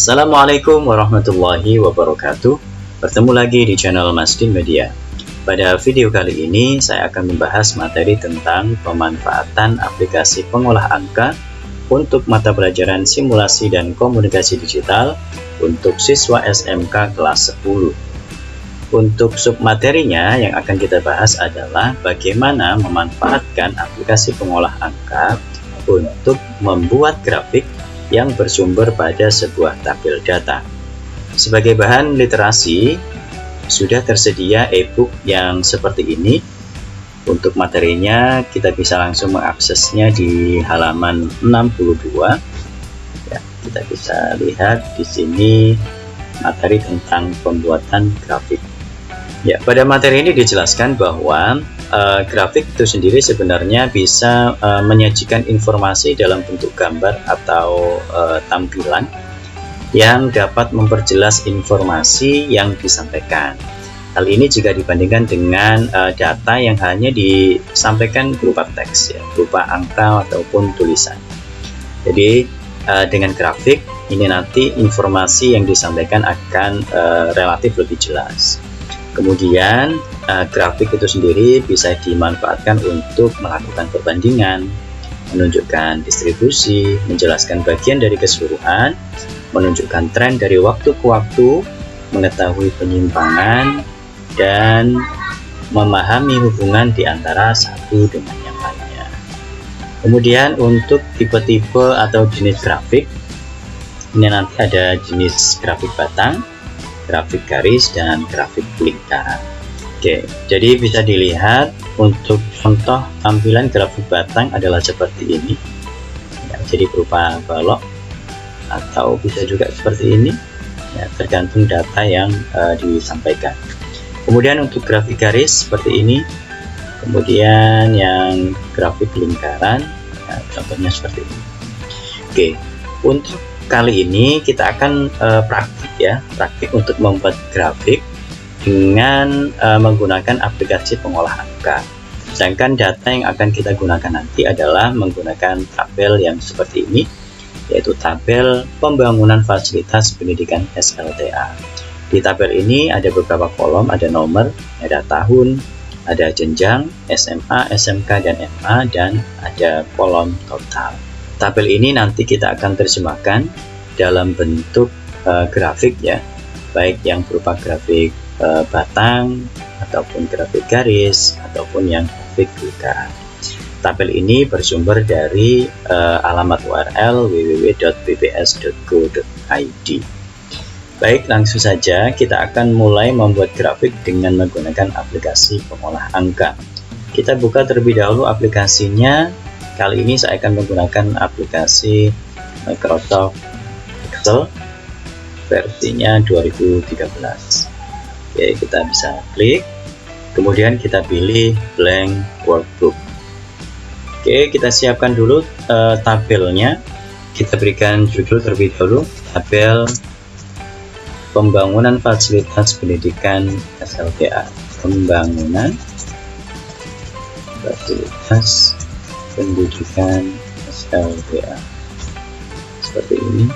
Assalamualaikum warahmatullahi wabarakatuh. Bertemu lagi di channel Masdin Media. Pada video kali ini saya akan membahas materi tentang pemanfaatan aplikasi pengolah angka untuk mata pelajaran simulasi dan komunikasi digital untuk siswa SMK kelas 10. Untuk submaterinya yang akan kita bahas adalah bagaimana memanfaatkan aplikasi pengolah angka untuk membuat grafik yang bersumber pada sebuah tabel data. Sebagai bahan literasi, sudah tersedia e-book yang seperti ini. Untuk materinya, kita bisa langsung mengaksesnya di halaman 62. Ya, kita bisa lihat di sini materi tentang pembuatan grafik. Ya, pada materi ini dijelaskan bahwa grafik itu sendiri sebenarnya bisa menyajikan informasi dalam bentuk gambar atau tampilan yang dapat memperjelas informasi yang disampaikan. Hal ini jika dibandingkan dengan data yang hanya disampaikan berupa teks, ya, berupa angka ataupun tulisan. Jadi dengan grafik ini nanti informasi yang disampaikan akan relatif lebih jelas. Kemudian grafik itu sendiri bisa dimanfaatkan untuk melakukan perbandingan, menunjukkan distribusi, menjelaskan bagian dari keseluruhan, menunjukkan tren dari waktu ke waktu, mengetahui penyimpangan, dan memahami hubungan di antara satu dengan yang lainnya. Kemudian untuk tipe-tipe atau jenis grafik, ini nanti ada jenis grafik batang, grafik garis, dan grafik lingkaran. Oke, jadi bisa dilihat untuk contoh tampilan grafik batang adalah seperti ini. Ya, jadi berupa balok atau bisa juga seperti ini. Ya, tergantung data yang disampaikan. Kemudian untuk grafik garis seperti ini. Kemudian yang grafik lingkaran, ya, contohnya seperti ini. Oke, untuk kali ini kita akan praktik untuk membuat grafik dengan menggunakan aplikasi pengolah angka. Sedangkan data yang akan kita gunakan nanti adalah menggunakan tabel yang seperti ini, yaitu tabel pembangunan fasilitas pendidikan SLTA. Di tabel ini ada beberapa kolom, ada nomor, ada tahun, ada jenjang, SMA, SMK, dan MA, dan ada kolom total. Tabel ini nanti kita akan terjemahkan dalam bentuk grafik, ya, baik yang berupa grafik batang ataupun grafik garis ataupun yang grafik lingkaran. Tabel ini bersumber dari alamat URL www.bps.go.id. Baik, langsung saja kita akan mulai membuat grafik dengan menggunakan aplikasi pengolah angka. Kita buka terlebih dahulu aplikasinya. Kali ini saya akan menggunakan aplikasi Microsoft Excel versinya 2013. Oke, kita bisa klik, kemudian kita pilih blank workbook. Oke, kita siapkan dulu tabelnya. Kita berikan judul terlebih dahulu, tabel pembangunan fasilitas pendidikan SLTA. Pembangunan fasilitas pendidikan SLTA seperti ini.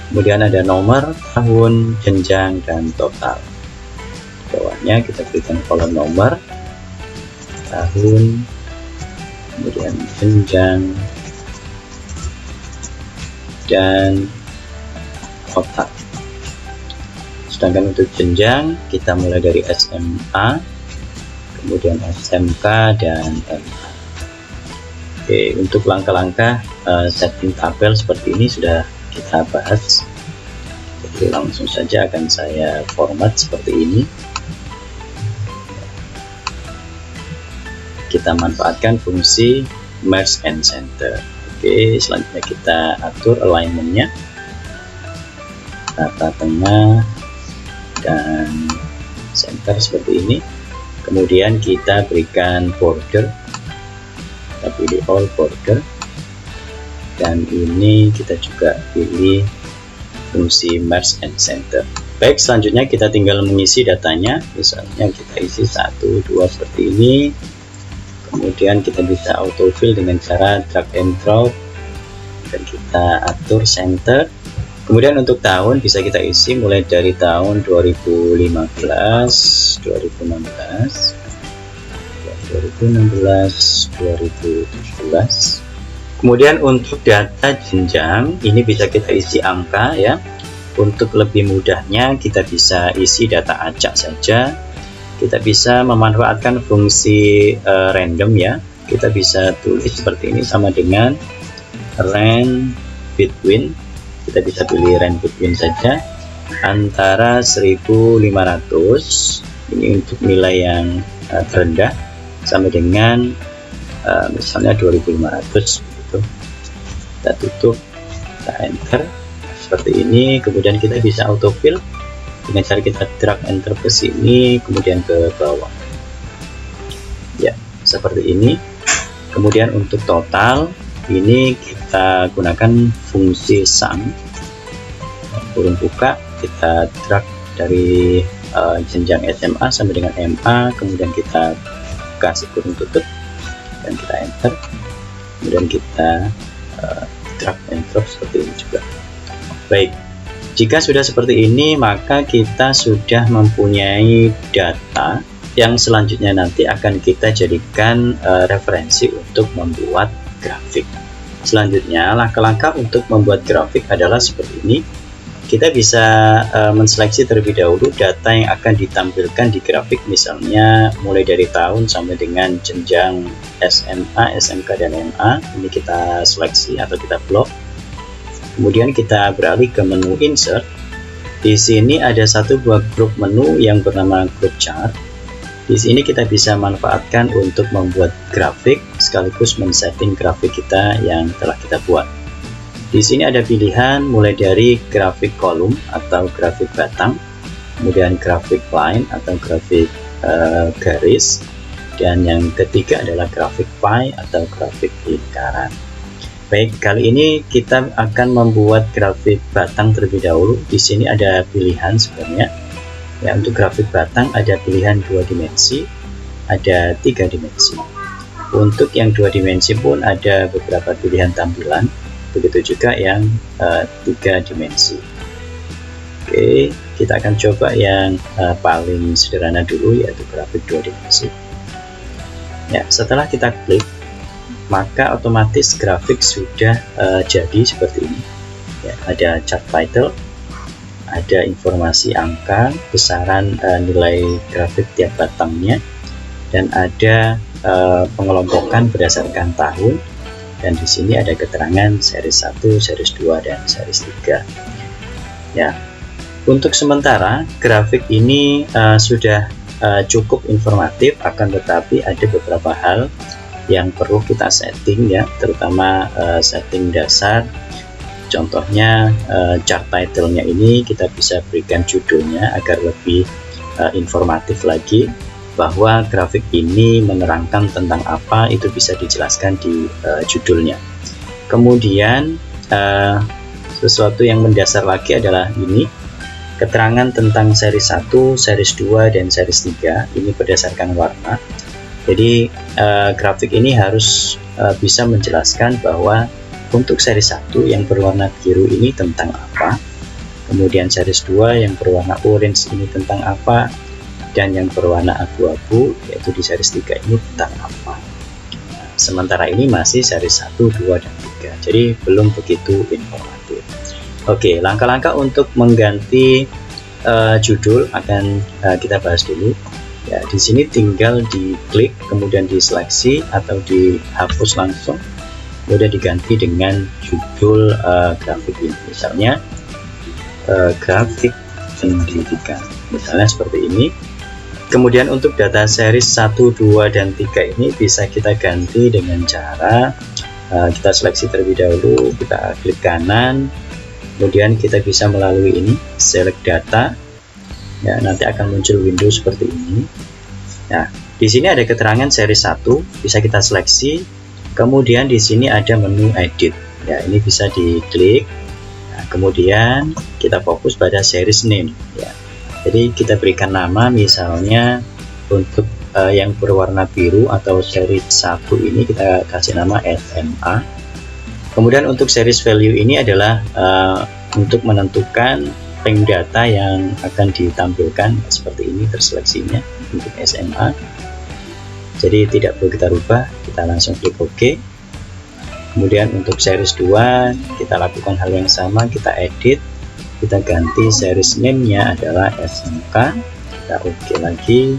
Kemudian ada nomor, tahun, jenjang, dan total. Bawahnya kita berikan kolom nomor, tahun, kemudian jenjang, dan total. Sedangkan untuk jenjang kita mulai dari SMA, kemudian SMK, dan MA. Oke, untuk langkah-langkah setting tabel seperti ini sudah kita bahas. Jadi langsung saja akan saya format seperti ini. Kita manfaatkan fungsi merge and center. Oke, selanjutnya kita atur alignmentnya, rata tengah, dan center seperti ini. Kemudian kita berikan border, kita pilih all border, dan ini kita juga pilih fungsi merge and center. Baik, selanjutnya kita tinggal mengisi datanya. Misalnya kita isi 1, 2 seperti ini. Kemudian kita bisa autofill dengan cara drag and drop, dan kita atur center. Kemudian untuk tahun bisa kita isi mulai dari tahun 2015, 2016, 2017. Kemudian untuk data jenjang ini bisa kita isi angka ya. Untuk lebih mudahnya kita bisa isi data acak saja. Kita bisa memanfaatkan fungsi random ya. Kita bisa tulis seperti ini sama dengan range between. Kita bisa pilih range between saja antara 1500, ini untuk nilai yang terendah, sampai dengan misalnya 2500 gitu. Kita tutup, kita enter seperti ini. Kemudian kita bisa autofill dengan cara kita drag enter ke sini, kemudian ke bawah ya, seperti ini. Kemudian untuk total ini kita gunakan fungsi sum, kurung buka, kita drag dari jenjang SMA sampai dengan MA, kemudian kita kasih kurung tutup dan kita enter, kemudian kita drag and drop seperti ini juga. Baik, jika sudah seperti ini maka kita sudah mempunyai data yang selanjutnya nanti akan kita jadikan referensi untuk membuat grafik. Selanjutnya langkah-langkah untuk membuat grafik adalah seperti ini. Kita bisa menseleksi terlebih dahulu data yang akan ditampilkan di grafik, misalnya mulai dari tahun sampai dengan jenjang SMA, SMK, dan MA. Ini kita seleksi atau kita blok. Kemudian kita beralih ke menu insert. Di sini ada satu buah grup menu yang bernama group chart. Di sini kita bisa manfaatkan untuk membuat grafik sekaligus men-setting grafik kita yang telah kita buat. Di sini ada pilihan mulai dari grafik kolom atau grafik batang, kemudian grafik line atau grafik garis, dan yang ketiga adalah grafik pie atau grafik lingkaran. Baik, kali ini kita akan membuat grafik batang terlebih dahulu. Di sini ada pilihan sebenarnya. Ya, untuk grafik batang ada pilihan 2 dimensi, ada 3 dimensi. Untuk yang 2 dimensi pun ada beberapa pilihan tampilan, begitu juga yang 3 dimensi. Oke, kita akan coba yang paling sederhana dulu, yaitu grafik 2 dimensi. Ya, setelah kita klik, maka otomatis grafik sudah jadi seperti ini. Ya, ada chart title, ada informasi angka, besaran nilai grafik tiap batangnya, dan ada pengelompokan berdasarkan tahun, dan di sini ada keterangan series 1, series 2, dan series 3. Ya, untuk sementara grafik ini sudah cukup informatif, akan tetapi ada beberapa hal yang perlu kita setting ya, terutama setting dasar. Contohnya chart title-nya ini kita bisa berikan judulnya agar lebih informatif lagi, bahwa grafik ini menerangkan tentang apa, itu bisa dijelaskan di judulnya. Kemudian sesuatu yang mendasar lagi adalah ini, keterangan tentang series 1, series 2, dan series 3, ini berdasarkan warna. Jadi grafik ini harus bisa menjelaskan bahwa untuk seri 1 yang berwarna biru ini tentang apa, kemudian series 2 yang berwarna orange ini tentang apa, dan yang berwarna abu-abu yaitu di series 3 ini tentang apa. Sementara ini masih series 1, 2, dan 3, jadi belum begitu informatif. Oke, langkah-langkah untuk mengganti judul akan kita bahas dulu. Ya, di sini tinggal diklik, kemudian diseleksi atau dihapus langsung, sudah diganti dengan judul grafik ini, misalnya grafik pendidikan, misalnya seperti ini. Kemudian untuk data series 1, 2, dan 3 ini bisa kita ganti dengan cara kita seleksi terlebih dahulu, kita klik kanan, kemudian kita bisa melalui ini select data. Ya, nanti akan muncul window seperti ini. Nah, di sini ada keterangan series 1, bisa kita seleksi. Kemudian di sini ada menu edit. Ya, ini bisa diklik. Nah, kemudian kita fokus pada series name. Ya, jadi kita berikan nama, misalnya untuk yang berwarna biru atau series 1 ini kita kasih nama SMA. Kemudian untuk series value ini adalah untuk menentukan rank data yang akan ditampilkan seperti ini terseleksinya untuk SMA. Jadi tidak perlu kita rubah, kita langsung klik OK. Kemudian untuk series 2 kita lakukan hal yang sama, kita edit, kita ganti series name-nya adalah SMK, kita OK lagi.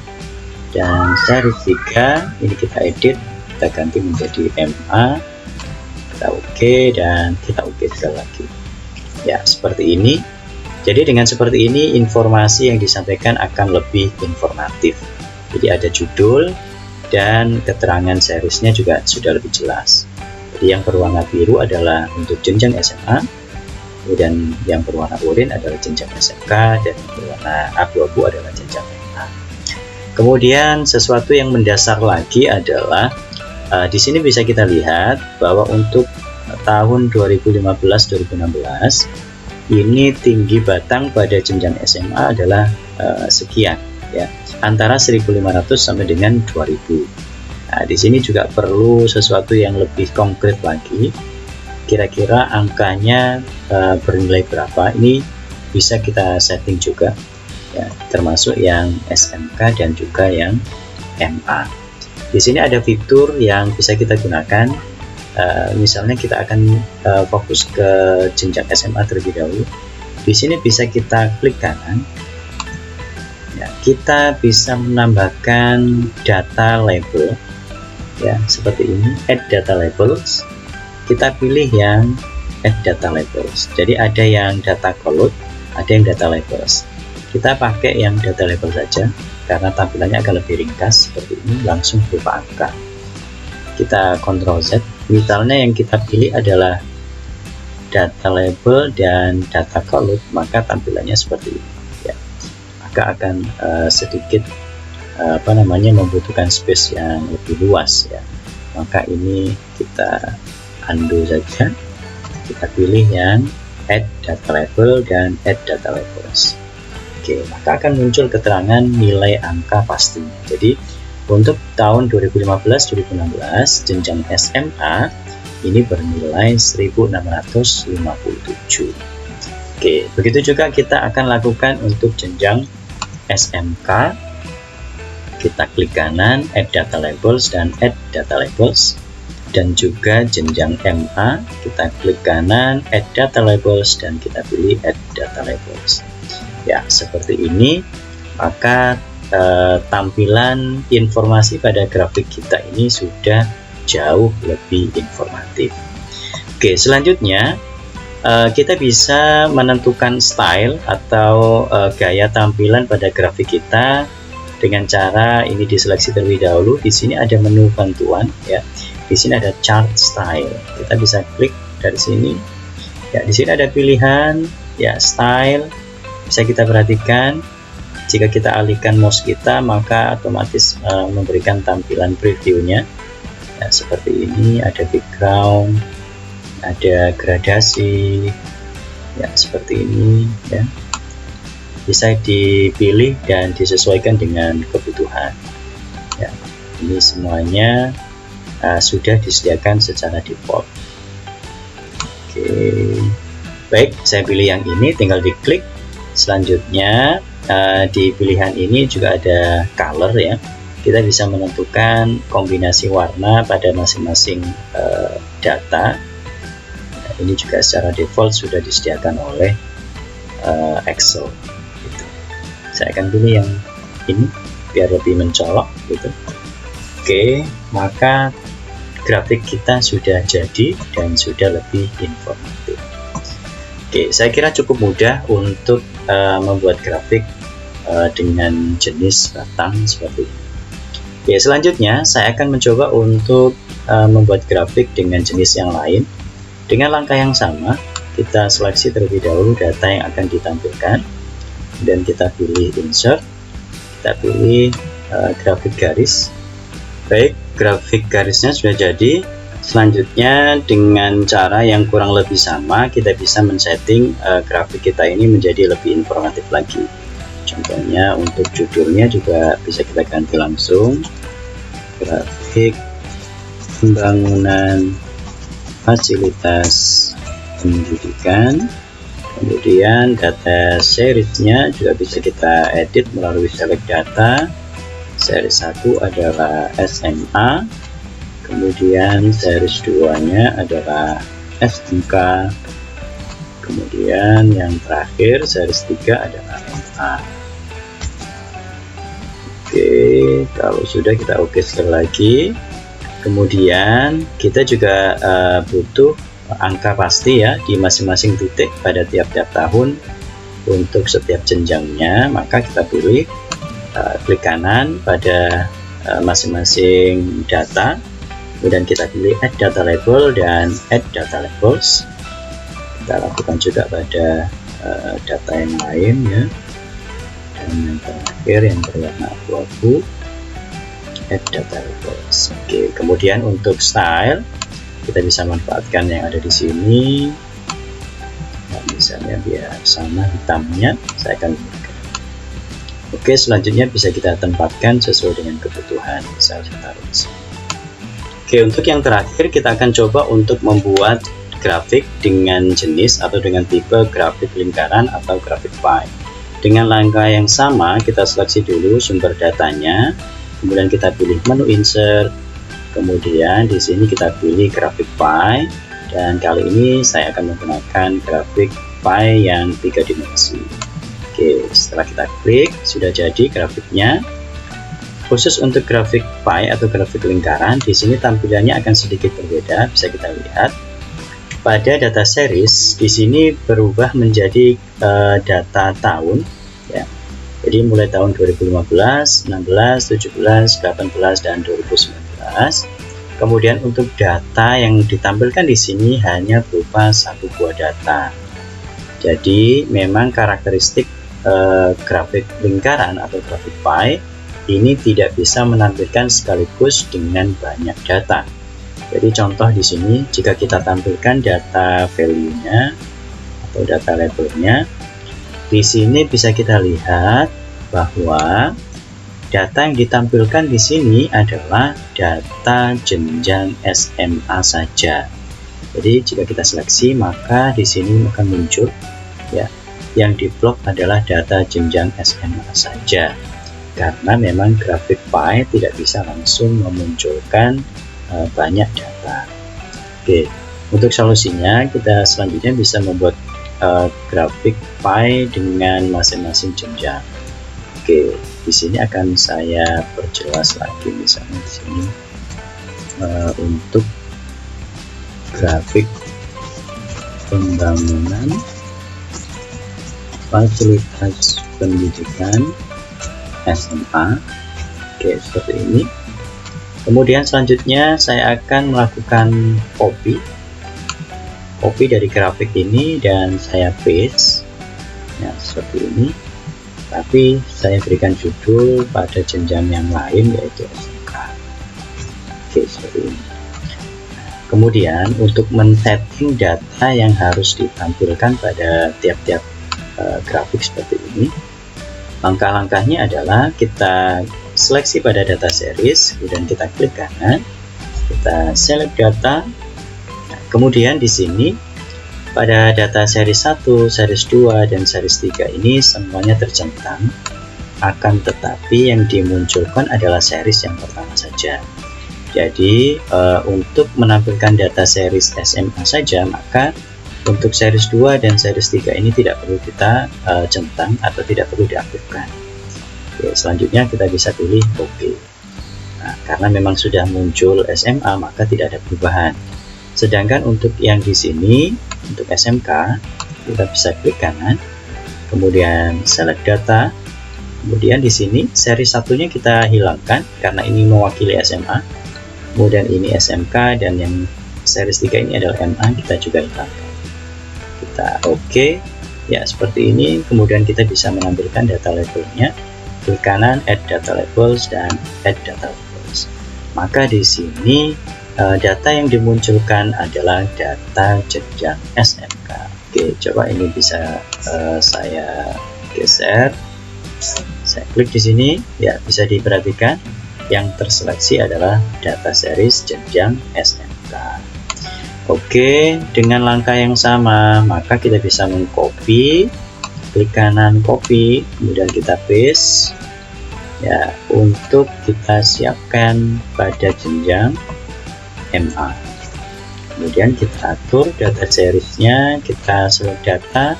Dan series 3 ini kita edit, kita ganti menjadi MA, kita OK dan kita OK sekali lagi. Ya, seperti ini. Jadi dengan seperti ini informasi yang disampaikan akan lebih informatif. Jadi ada judul dan keterangan seriesnya juga sudah lebih jelas. Jadi yang berwarna biru adalah untuk jenjang SMA, kemudian yang berwarna oranye adalah jenjang SMK, dan yang berwarna abu-abu adalah jenjang MA. Kemudian sesuatu yang mendasar lagi adalah di sini bisa kita lihat bahwa untuk tahun 2015-2016 ini tinggi batang pada jenjang SMA adalah sekian, ya, antara 1.500 sampai dengan 2.000. Nah, di sini juga perlu sesuatu yang lebih konkret lagi. Kira-kira angkanya bernilai berapa? Ini bisa kita setting juga, ya, termasuk yang SMK dan juga yang MA. Di sini ada fitur yang bisa kita gunakan. Misalnya kita akan fokus ke jenjang SMA terlebih dahulu. Di sini bisa kita klik kanan. Ya, kita bisa menambahkan data label, ya, seperti ini, add data labels. Kita pilih yang add data labels. Jadi ada yang data column, ada yang data labels. Kita pakai yang data label saja karena tampilannya akan lebih ringkas seperti ini, langsung berupa angka. Kita Ctrl Z. Misalnya yang kita pilih adalah data label dan data column, maka tampilannya seperti ini. Akan sedikit membutuhkan space yang lebih luas, ya. Maka ini kita undo saja, kita pilih yang add data label dan add data labels. Oke, maka akan muncul keterangan nilai angka pastinya. Jadi untuk tahun 2015-2016 jenjang SMA ini bernilai 1657. Oke, begitu juga kita akan lakukan untuk jenjang SMK. Kita klik kanan, add data labels dan add data labels. Dan juga jenjang MA, kita klik kanan, add data labels dan kita pilih add data labels. Ya, seperti ini. Maka tampilan informasi pada grafik kita ini sudah jauh lebih informatif. Oke, selanjutnya kita bisa menentukan style atau gaya tampilan pada grafik kita dengan cara ini diseleksi terlebih dahulu. Di sini ada menu bantuan, ya. Di sini ada chart style. Kita bisa klik dari sini. Ya, di sini ada pilihan, ya, style. Bisa kita perhatikan. Jika kita alihkan mouse kita, maka otomatis memberikan tampilan previewnya. Ya, seperti ini, ada background, ada gradasi, ya, seperti ini, ya. Bisa dipilih dan disesuaikan dengan kebutuhan, ya. Ini semuanya sudah disediakan secara default. Oke, baik, saya pilih yang ini, tinggal diklik. Selanjutnya di pilihan ini juga ada color, ya. Kita bisa menentukan kombinasi warna pada masing-masing data. Ini juga secara default sudah disediakan oleh Excel, gitu. Saya akan pilih yang ini biar lebih mencolok, gitu. Oke, maka grafik kita sudah jadi dan sudah lebih informatif. Oke, saya kira cukup mudah untuk membuat grafik dengan jenis batang seperti ini. Oke, selanjutnya saya akan mencoba untuk membuat grafik dengan jenis yang lain. Dengan langkah yang sama, kita seleksi terlebih dahulu data yang akan ditampilkan, dan kita pilih insert, kita pilih grafik garis. Baik, grafik garisnya sudah jadi. Selanjutnya dengan cara yang kurang lebih sama, kita bisa men-setting grafik kita ini menjadi lebih informatif lagi. Contohnya untuk judulnya juga bisa kita ganti langsung, grafik pembangunan fasilitas pendidikan Kemudian data seriesnya juga bisa kita edit melalui select data. Series 1 adalah SMA, kemudian series 2 nya adalah SMK, kemudian yang terakhir series 3 adalah MA. Oke, kalau sudah kita oke sekali lagi. Kemudian kita juga butuh angka pasti ya di masing-masing titik pada tiap-tiap tahun untuk setiap jenjangnya. Maka kita pilih klik kanan pada masing-masing data, kemudian kita pilih add data label dan add data labels. Kita lakukan juga pada data yang lain ya, dan yang terakhir yang berwarna abu-abu, add data labels. Oke, kemudian untuk style kita bisa manfaatkan yang ada di sini. Nah, misalnya biar sama hitamnya, saya akan gunakan. Oke, selanjutnya bisa kita tempatkan sesuai dengan kebutuhan. Misal saya taruh di sini. Oke, untuk yang terakhir kita akan coba untuk membuat grafik dengan jenis atau dengan tipe grafik lingkaran atau grafik pie. Dengan langkah yang sama, kita seleksi dulu sumber datanya, kemudian kita pilih menu insert. Kemudian di sini kita pilih grafik pie, dan kali ini saya akan menggunakan grafik pie yang 3 dimensi. Oke, setelah kita klik sudah jadi grafiknya. Khusus untuk grafik pie atau grafik lingkaran, di sini tampilannya akan sedikit berbeda. Bisa kita lihat pada data series di sini berubah menjadi data tahun ya. Jadi mulai tahun 2015, 16, 17, 18 dan 2019. Kemudian untuk data yang ditampilkan di sini hanya berupa satu buah data. Jadi memang karakteristik grafik lingkaran atau grafik pie ini tidak bisa menampilkan sekaligus dengan banyak data. Jadi contoh di sini jika kita tampilkan data value-nya atau data labelnya, di sini bisa kita lihat bahwa data yang ditampilkan di sini adalah data jenjang SMA saja. Jadi jika kita seleksi maka di sini akan muncul ya, yang di blok adalah data jenjang SMA saja. Karena memang grafik pie tidak bisa langsung memunculkan banyak data. Oke, untuk solusinya kita selanjutnya bisa membuat grafik pie dengan masing-masing jenjang. Oke, di sini akan saya perjelas lagi, misalnya di sini untuk grafik pembangunan fasilitas pendidikan SMA. Oke, seperti ini. Kemudian selanjutnya saya akan melakukan copy dari grafik ini dan saya paste ya, seperti ini. Tapi saya berikan judul pada jenjang yang lain yaitu SMK. Oke, seperti ini. Kemudian untuk men-setting data yang harus ditampilkan pada tiap-tiap grafik seperti ini, langkah-langkahnya adalah kita seleksi pada data series, kemudian kita klik kanan, kita select data. Nah, kemudian di sini pada data series 1, series 2, dan series 3 ini semuanya tercentang, akan tetapi yang dimunculkan adalah series yang pertama saja. Jadi untuk menampilkan data series SMA saja, maka untuk series 2 dan series 3 ini tidak perlu kita centang atau tidak perlu diaktifkan. Oke, selanjutnya kita bisa pilih OK. Nah, karena memang sudah muncul SMA maka tidak ada perubahan. Sedangkan untuk yang di sini untuk SMK kita bisa klik kanan, kemudian select data, kemudian di sini seri satunya kita hilangkan karena ini mewakili SMA, kemudian ini SMK, dan yang series 3 ini adalah MA, kita juga hilangkan. Kita OK ya, seperti ini. Kemudian kita bisa menampilkan data labelnya, klik kanan add data labels dan add data labels. Maka di sini data yang dimunculkan adalah data jenjang SMK. Oke, coba ini bisa saya geser. Saya klik di sini, ya bisa diperhatikan yang terseleksi adalah data series jenjang SMK. Oke, dengan langkah yang sama, maka kita bisa mengcopy, klik kanan copy, kemudian kita paste ya, untuk kita siapkan pada jenjang MA. Kemudian kita atur data seriesnya, kita select data,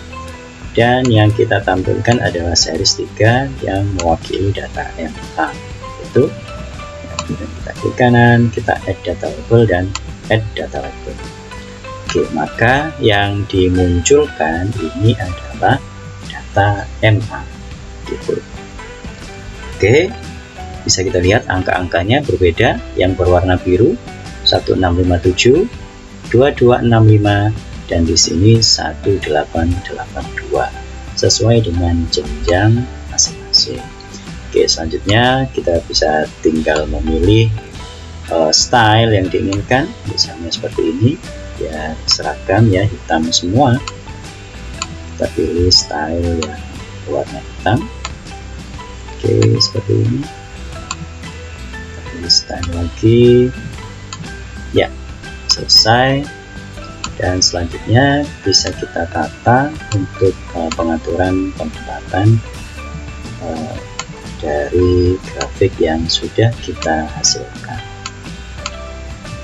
dan yang kita tampilkan adalah series 3 yang mewakili data MA. Itu kemudian kita klik kanan, kita add data label dan add data label. Oke, maka yang dimunculkan ini adalah data MA gitu. Oke, bisa kita lihat angka-angkanya berbeda. Yang berwarna biru 1657, 2265, dan di sini 1882 sesuai dengan jenjang masing-masing. Oke, selanjutnya kita bisa tinggal memilih style yang diinginkan, misalnya seperti ini ya, seragam ya, hitam semua. Kita pilih style yang warna hitam. Oke, seperti ini. Kita pilih style lagi ya, selesai. Dan selanjutnya bisa kita tata untuk pengaturan penempatan dari grafik yang sudah kita hasilkan.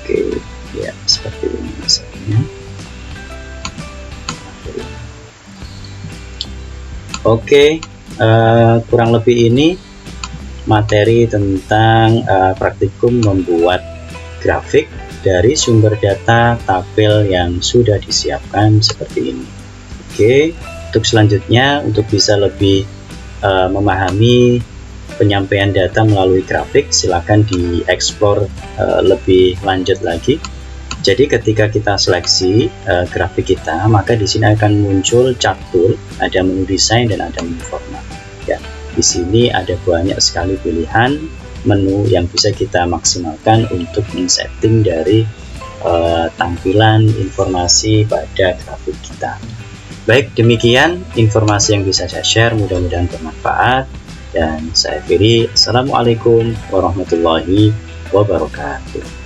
Oke ya, seperti ini misalnya. Oke, kurang lebih ini materi tentang praktikum membuat grafik dari sumber data tabel yang sudah disiapkan seperti ini. Oke, untuk selanjutnya, untuk bisa lebih memahami penyampaian data melalui grafik, silakan dieksplor lebih lanjut lagi. Jadi ketika kita seleksi grafik kita, maka di sini akan muncul chart tool, ada menu desain dan ada menu format. Ya, di sini ada banyak sekali pilihan menu yang bisa kita maksimalkan untuk men-setting dari tampilan informasi pada grafik kita. Baik, demikian informasi yang bisa saya share, mudah-mudahan bermanfaat. Dan saya Ferry, Assalamualaikum warahmatullahi wabarakatuh.